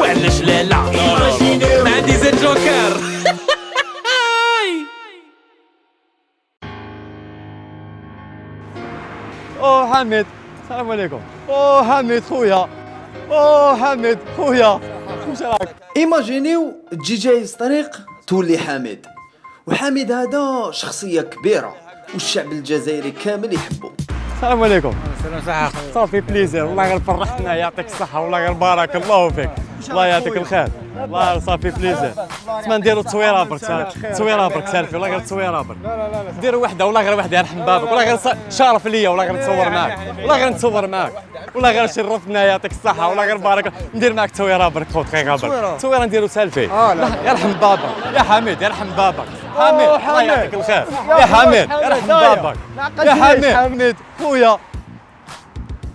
وعلاش لا ما عندي زاد جوكر. او حميد السلام عليكم. او حميد خويا، او حميد خويا، واش راك؟ ايماجينيو تجي جايز طريق تولي حميد، وحميد هذا شخصية كبيرة والشعب الجزائري كامل يحبه. السلام عليكم. صافي بليزير، والله غير فرحتنا، يعطيك الصحة، والله غير بارك الله فيك، الله يعطيك الخير، والله صافي بليزير. اسمع نديرو تصويرة برك، تصويرة برك سالفي، والله غير تصويرة برك. نديرو وحدة، والله غير وحدة يرحم بابك، والله غير شرف ليا، والله غير نتصور معاك، والله غير نتصور معاك، والله غير شرفتنا، يعطيك الصحة، والله غير بارك. ندير معاك تصويرة برك خو دقيقة برك، تصويرة نديرو سالفي. يرحم بابك يا حميد، يرحم بابك. حميد الله يعطيك الخير يا حميد، يرحم بابك يا حميد خويا،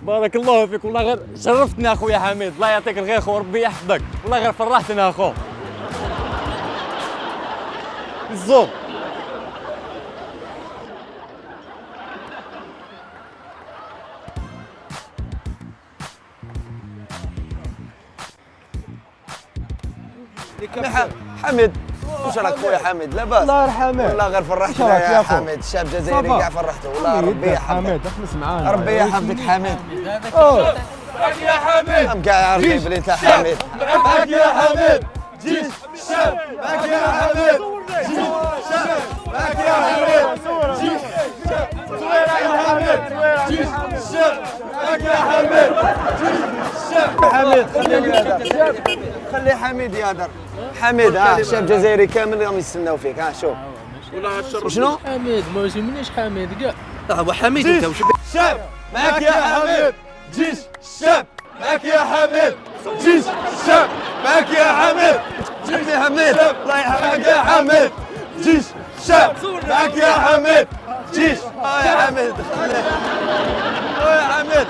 بارك الله فيك، والله غير شرفتنا اخويا حميد، الله يعطيك الخير خو، ربي يحفظك، والله غير فرحتنا اخو. الزوق حميد واش راك خويا حميد؟ لاباس؟ الله يرحمه، والله غير فرحتنا يا حميد، الشعب الجزائري كاع فرحته، والله ربي يحفظك. حميد اخلص معانا، ربي يحفظك حميد. معاك يا حميد، هم كاع عارفين بلي انت حميد. معاك يا حميد، جيش الشعب، معاك يا حميد، جيش الشعب، معاك يا حميد، جيش الشعب، صويرة يا حميد، جيش الشعب، معاك يا حميد، جيش الشعب. حميد خلي حميد يهدر. حميد الشعب الجزائري كامل راهم يستناو فيك. شوف شنو حميد ما يهمنيش حميد كاع. هو حميد انت وش الشعب معاك يا حميد، جيش الشعب، معاك يا حميد، جيش الشعب، معاك يا حميد، جيش يا حميد الله معاك يحفظك يا حميد، جيش الشعب، معاك يا حميد، جيش يا حميد. يا حميد.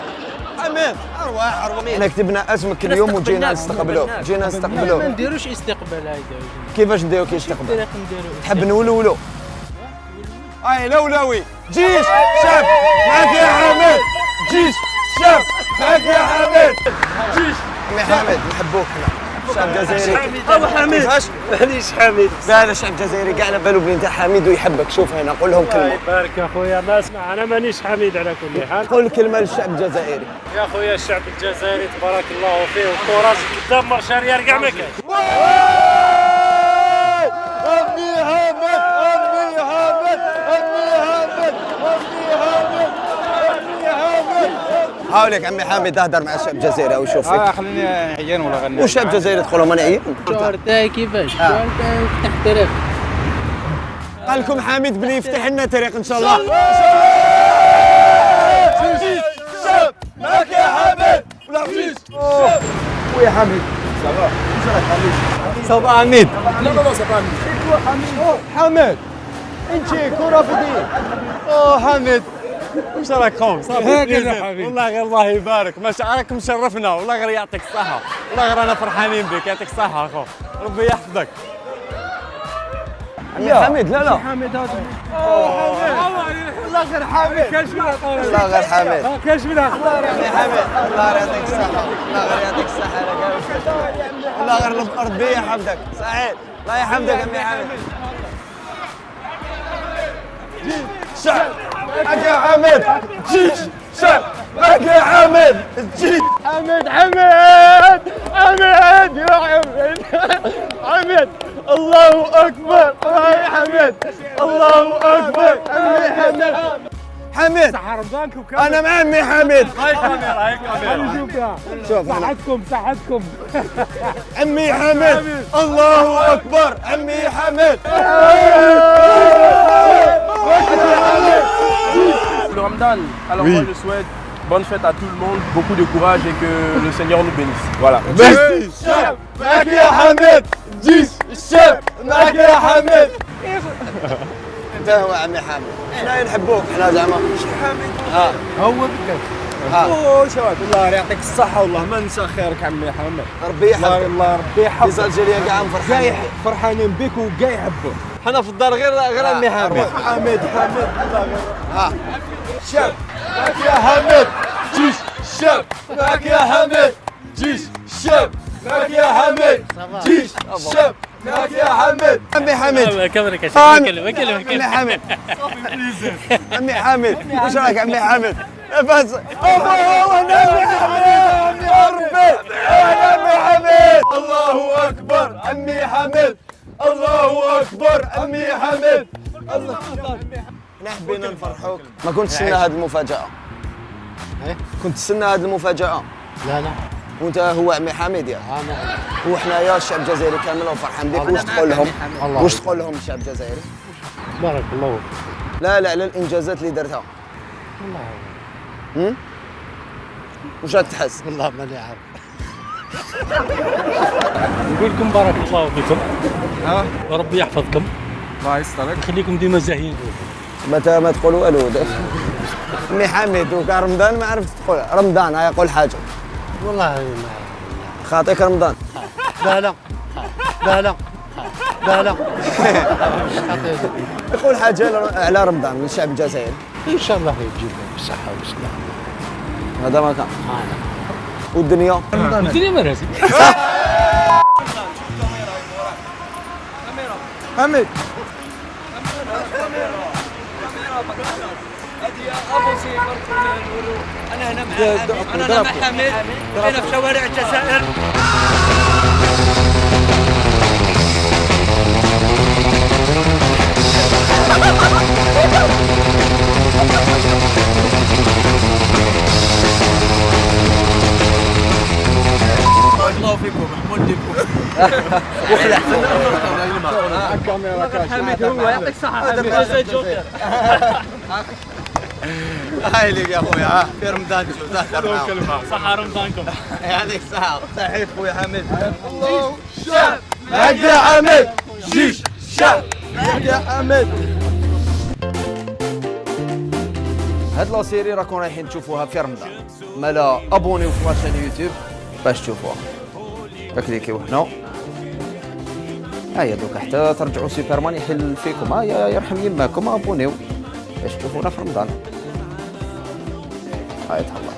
حميد ارواح احنا كتبنا اسمك اليوم وجينا نستقبلوك، ما نستقبلوك. نديروش استقبال هيدا. كيفاش نديرو كي يستقبل؟ طريق نديرو. تحب نولولو؟ لولوي، جيش الشعب، معاك يا حميد، جيش الشعب، معاك يا حميد، جيش. عمي حميد نحبوك حنا الشعب الجزائري. هو حميد كيفاش؟ معليش حميد. لا الشعب الجزائري كاع على بالو بلي انت حميد ويحبك. شوف هنا قول لهم كلمه. يبارك يا خويا. ما اسمع انا مانيش حميد على كل حال. قول كلمه للشعب الجزائري. يا خويا الشعب الجزائري تبارك الله فيه وكوراج قدام شاريار كاع ما كاين. أمي حامد، أمي حامد، أمي حامد، أمي حامد، أمي حامد. هاوليك عمي حامد اهدر مع الشعب الجزائري او شوف فيك. خليني عيان ولا غني. والشعب الجزائري تقول لهم انا عيان. الشهر تاعي كيفاش؟ الشهر تاعي فتح طريق. قال لكم حميد بلي يفتح لنا طريق ان شاء الله. جيش الشعب، معاك يا حميد، ولا جيش الشعب. ويا حميد صباح حميد. لا صباح حميد. حميد انت كرة في دي. حميد واش راك خو؟ صافي بليزير. والله غير الله يبارك، ما راك مشرفنا، والله غير يعطيك الصحة، والله غير انا فرحانين بك، يعطيك الصحة اخو، ربي يحفظك. عمي حميد لا حميد هذا. والله غير حميد. الله غير حميد. كاش منها. عمي حميد الله يعطيك الصحة، الله غير يعطيك الصحة الله غير ربي يحفظك. صحيح الله يحفظك عمي حميد. شعب معك يا حميد، جيش شعب، معك يا حميد، جيش. حميد حميد حميد يا حميد، حميد الله اكبر، يا حميد الله اكبر. عمي حميد، حميد انا مع عمي حميد. هاي كاميرا، هاي كاميرا. شوف صحتكم عمي حميد الله اكبر. عمي حميد Le Ramadan, alors moi je souhaite bonne fête à tout le monde, beaucoup de courage et que le Seigneur nous bénisse. Voilà. جيش الشعب، معك يا حميد، جيش الشعب، معك يا حميد. انت هو عمي حميد، احنا نحبوك احنا زعما. هو بك. شباب الله يعطيك الصحة، والله ما ننسى خيرك عمي حميد. ربي يحفظك. الله ربي يحفظك. الجزائرية كاع فرحانين. فرحانين بك وكاع يحبوك. حنا في الدار غير عمي حميد. حميد الله غير. الشعب معك يا حميد، جيش الشعب، معك يا الشاب ياك يا حمد عمي حمد كملك يا شيخ عمي حمد عمي حمد وش رايك عمي حمد بس الله عمي حمد يا ربي عمي حمد الله اكبر عمي حمد الله اكبر عمي حمد الله نحبينا نفرحوك ما كنت تستنى هذه المفاجأة كنت تستنى هذه المفاجأة لا وانت هو عمي حميد يا وحنايا الشعب الجزائري كامل وفرحان بك واش تقول لهم واش تقول لهم الشعب الجزائري بارك الله لا على الانجازات اللي درتها واش راك تحس والله ماني عارف نقول لكم بارك الله فيكم وربي يحفظكم الله يسترك يخليكم ديما زاهيين متى ما تقول والو عمي حميد وكان رمضان ما عرفت تقول رمضان يقول حاجه والله ما عارف خاطيك رمضان لا يقول حاجه على رمضان للشعب الجزائري ان شاء الله يجيب بالصحه والسلامه هذا ما كان والدنيا الدنيا مراسي حميد انا مع حميد هنا في شوارع الجزائر. الله فيكم محمود لكم الكاميرا حميد هو يعطيك الصحة هذا زي جوكر. هاي لك يا اخويا في رمضان صحة رمضانكم يعطيك الصحة صحيت خويا حميد الله شاب يا حميد جيش شاب يا حميد هاد لا سيري راكم رايحين تشوفوها في رمضان مالا ابونيو في لاشين يوتيوب باش تشوفوها كليكيو هنا هيا دوك حتى ترجعوا سوبرمان يحل فيكم هيا يرحم يماكم ابونيو باش تشوفونا في رمضان هاي تهلا